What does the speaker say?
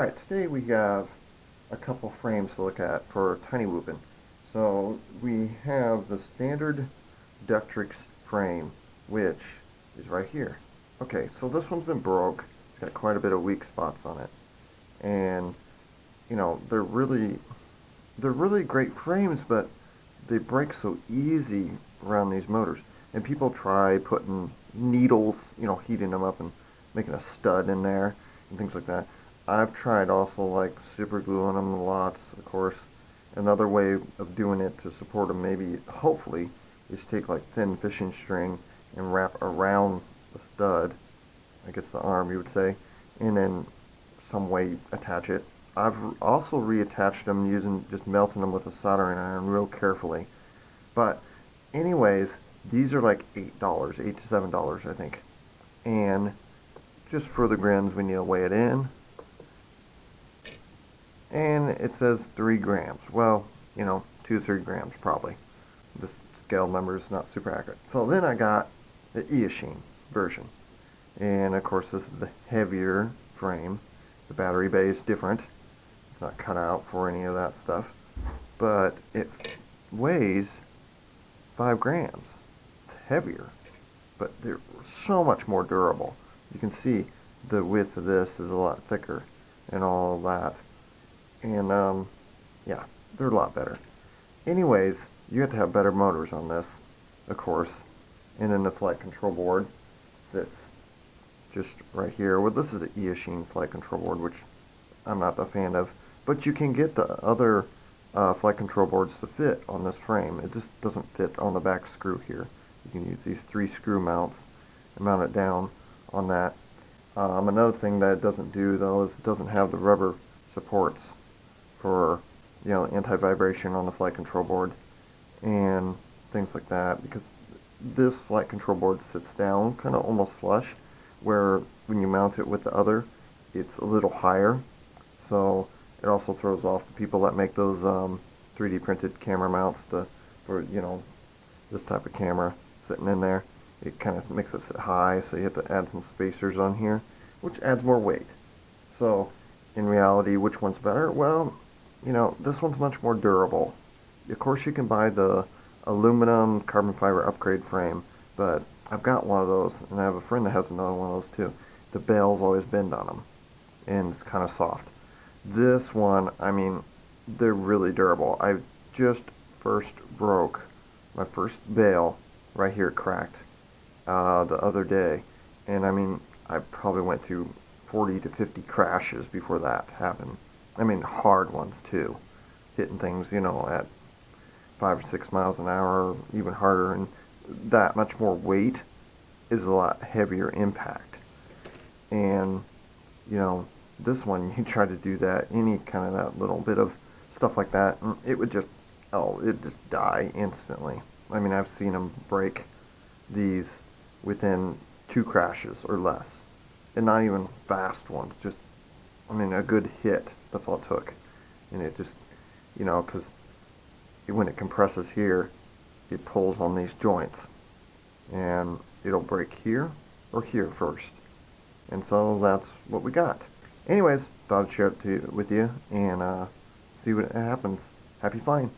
Alright, today we have a couple frames to look at for Tiny Whoopin'. So we have the standard Ductrix frame, which is right here. Okay, so this one's been broke. It's got quite a bit of weak spots on it. And, you know, they're really great frames, but they break so easy around these motors. And people try putting needles, heating them up and making a stud in there and things like that. I've tried also like super gluing them lots, of course. Another way of doing it to support them, maybe, hopefully, is take like thin fishing string and wrap around the stud, I guess the arm you would say, and then some way attach it. I've also reattached them using just melting them with a soldering iron real carefully. But anyways, these are like $8, $8 to $7, I think. And just for the grins, we need to weigh it in. And it says 3 grams. Well, 2 to 3 grams probably. This scale number is not super accurate. So then I got the Eachine version. And of course this is the heavier frame. The battery bay is different. It's not cut out for any of that stuff. But it weighs 5 grams. It's heavier. But they're so much more durable. You can see the width of this is a lot thicker and all that. And yeah, they're a lot better. Anyways, you have to have better motors on this, of course. And then the flight control board sits just right here. Well, this is the Eachine flight control board, which I'm not a fan of. But you can get the other flight control boards to fit on this frame. It just doesn't fit on the back screw here. You can use these 3 screw mounts and mount it down on that. Another thing that it doesn't do, though, is it doesn't have the rubber supports for anti-vibration on the flight control board and things like that, because this flight control board sits down kind of almost flush, where when you mount it with the other, it's a little higher. So it also throws off the people that make those 3D printed camera mounts for this type of camera sitting in there. It kind of makes it sit high, so you have to add some spacers on here, which adds more weight. So in reality, which one's better? Well, this one's much more durable. Of course, you can buy the aluminum carbon fiber upgrade frame, but I've got one of those, and I have a friend that has another one of those too. The bails always bend on them, and it's kind of soft. This one, I mean, they're really durable. I just first broke my first bail right here, cracked the other day, and I mean, I probably went through 40 to 50 crashes before that happened. I mean, hard ones too, hitting things, at 5 or 6 miles an hour, even harder, and that much more weight is a lot heavier impact. And, this one, you try to do that, any kind of that little bit of stuff like that, and it would just, it'd just die instantly. I mean, I've seen them break these within 2 crashes or less. And not even fast ones, just, I mean, a good hit. That's all it took. And it just, because when it compresses here, it pulls on these joints. And it'll break here or here first. And so that's what we got. Anyways, thought I'd share it with you and see what happens. Happy flying.